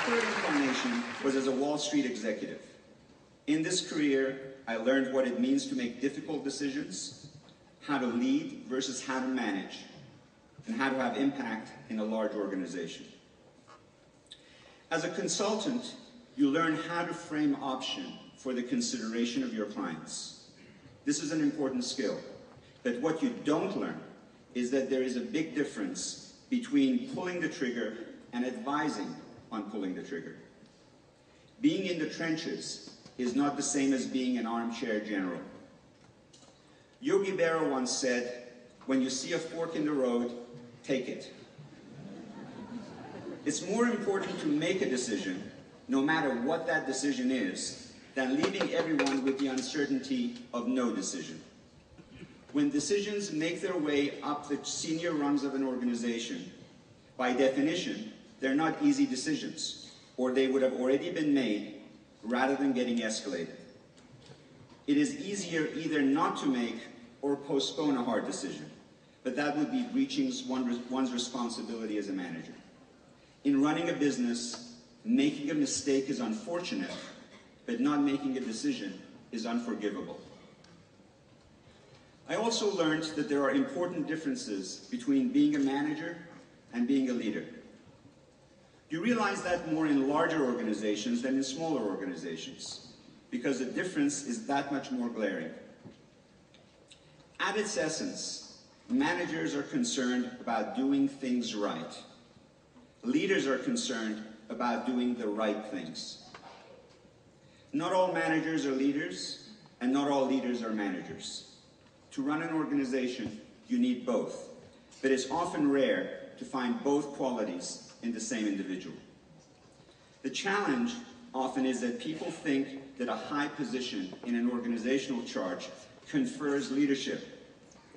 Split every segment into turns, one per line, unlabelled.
third incarnation was as a Wall Street executive. In this career, I learned what it means to make difficult decisions, how to lead versus how to manage, and how to have impact in a large organization. As a consultant, you learn how to frame option for the consideration of your clients. This is an important skill, but what you don't learn is that there is a big difference between pulling the trigger and advising on pulling the trigger. Being in the trenches is not the same as being an armchair general. Yogi Berra once said, "When you see a fork in the road, take it." It's more important to make a decision, no matter what that decision is, than leaving everyone with the uncertainty of no decision. When decisions make their way up the senior rungs of an organization, by definition, they're not easy decisions, or they would have already been made rather than getting escalated. It is easier either not to make or postpone a hard decision, but that would be breaching one's responsibility as a manager. In running a business, making a mistake is unfortunate, but not making a decision is unforgivable. I also learned that there are important differences between being a manager and being a leader. You realize that more in larger organizations than in smaller organizations, because the difference is that much more glaring. At its essence, managers are concerned about doing things right. Leaders are concerned about doing the right things. Not all managers are leaders, and not all leaders are managers. To run an organization, you need both, but it's often rare to find both qualities in the same individual. The challenge often is that people think that a high position in an organizational chart confers leadership,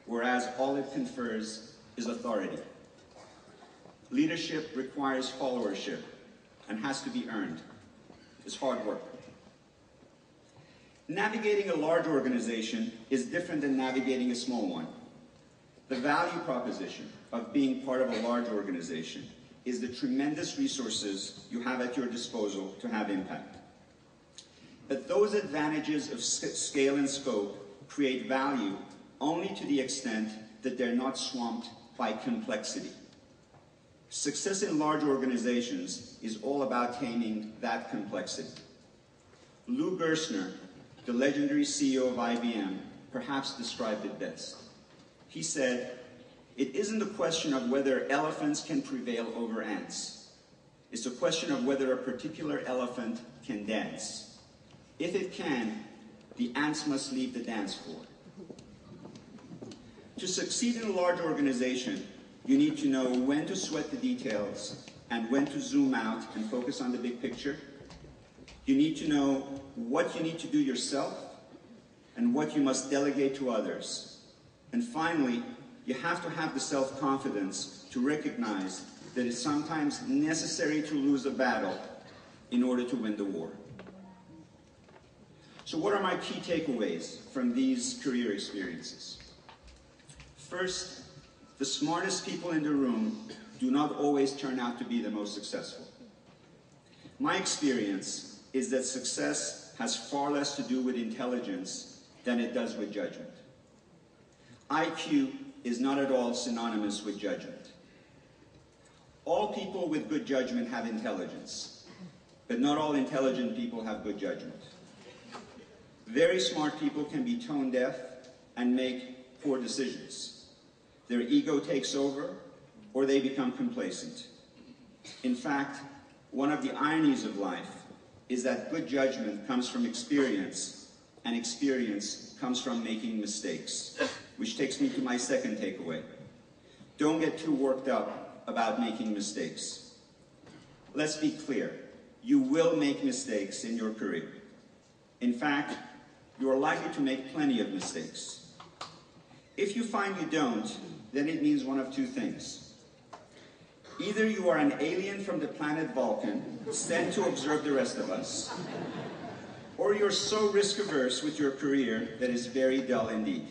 whereas all it confers is authority. Leadership requires followership and has to be earned. It's hard work. Navigating a large organization is different than navigating a small one. The value proposition of being part of a large organization is the tremendous resources you have at your disposal to have impact. But those advantages of scale and scope create value only to the extent that they're not swamped by complexity. Success in large organizations is all about taming that complexity. Lou Gerstner, the legendary CEO of IBM, perhaps described it best. He said, "It isn't a question of whether elephants can prevail over ants. It's a question of whether a particular elephant can dance. If it can, the ants must leave the dance floor." To succeed in a large organization, you need to know when to sweat the details and when to zoom out and focus on the big picture. You need to know what you need to do yourself and what you must delegate to others. And finally, you have to have the self-confidence to recognize that it's sometimes necessary to lose a battle in order to win the war. So what are my key takeaways from these career experiences? First, the smartest people in the room do not always turn out to be the most successful. My experience is that success has far less to do with intelligence than it does with judgment. IQ is not at all synonymous with judgment. All people with good judgment have intelligence, but not all intelligent people have good judgment. Very smart people can be tone deaf and make poor decisions. Their ego takes over, or they become complacent. In fact, one of the ironies of life is that good judgment comes from experience, and experience comes from making mistakes, which takes me to my second takeaway. Don't get too worked up about making mistakes. Let's be clear, you will make mistakes in your career. In fact, you are likely to make plenty of mistakes. If you find you don't, then it means one of two things. Either you are an alien from the planet Vulcan, sent to observe the rest of us, or you're so risk-averse with your career that it's very dull indeed.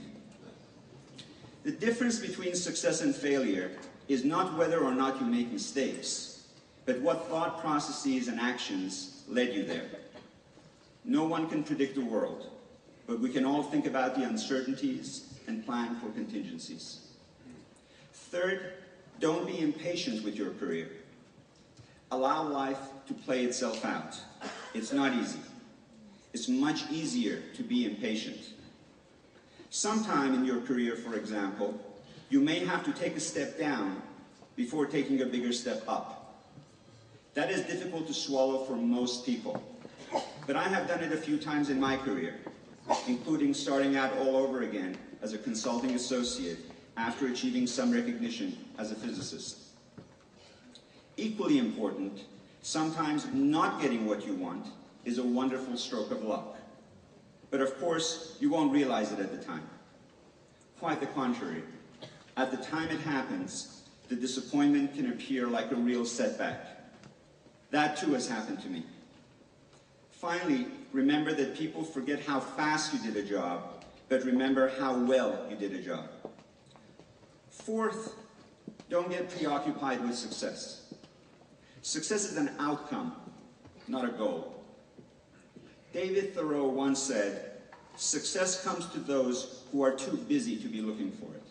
The difference between success and failure is not whether or not you make mistakes. but what thought processes and actions led you there. No one can predict the world, but we can all think about the uncertainties and plan for contingencies. Third, don't be impatient with your career. Allow life to play itself out. It's not easy. It's much easier to be impatient. Sometime in your career, for example, you may have to take a step down before taking a bigger step up. That is difficult to swallow for most people, but I have done it a few times in my career, including starting out all over again as a consulting associate after achieving some recognition as a physicist. Equally important, sometimes not getting what you want is a wonderful stroke of luck. But of course, you won't realize it at the time. Quite the contrary. At the time it happens, the disappointment can appear like a real setback. That too has happened to me. Finally, remember that people forget how fast you did a job, but remember how well you did a job. Fourth, don't get preoccupied with success. Success is an outcome, not a goal. David Thoreau once said, "Success comes to those who are too busy to be looking for it."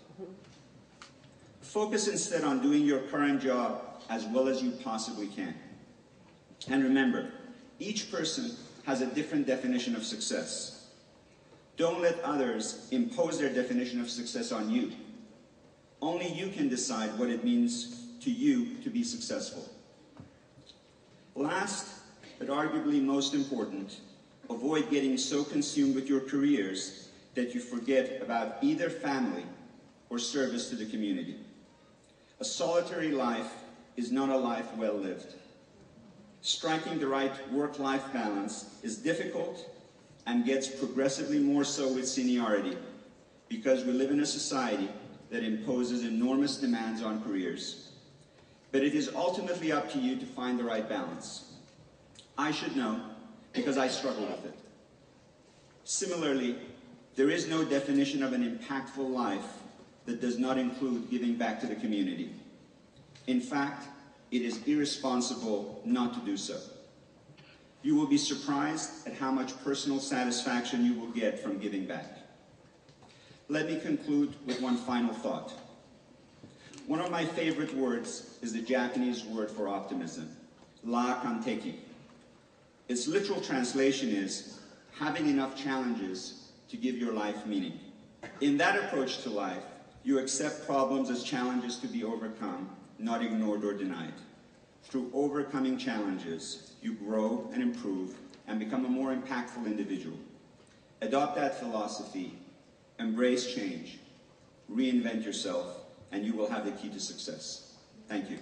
Focus instead on doing your current job as well as you possibly can. And remember, each person has a different definition of success. Don't let others impose their definition of success on you. Only you can decide what it means to you to be successful. Last, but arguably most important, avoid getting so consumed with your careers that you forget about either family or service to the community. A solitary life is not a life well lived. Striking the right work-life balance is difficult and gets progressively more so with seniority because we live in a society that imposes enormous demands on careers. But it is ultimately up to you to find the right balance. I should know because I struggle with it. Similarly, there is no definition of an impactful life that does not include giving back to the community. In fact, it is irresponsible not to do so. You will be surprised at how much personal satisfaction you will get from giving back. Let me conclude with one final thought. One of my favorite words is the Japanese word for optimism, ra kanteki. Its literal translation is having enough challenges to give your life meaning. In that approach to life, you accept problems as challenges to be overcome, not ignored or denied. Through overcoming challenges, you grow and improve and become a more impactful individual. Adopt that philosophy, embrace change, reinvent yourself, and you will have the key to success. Thank you.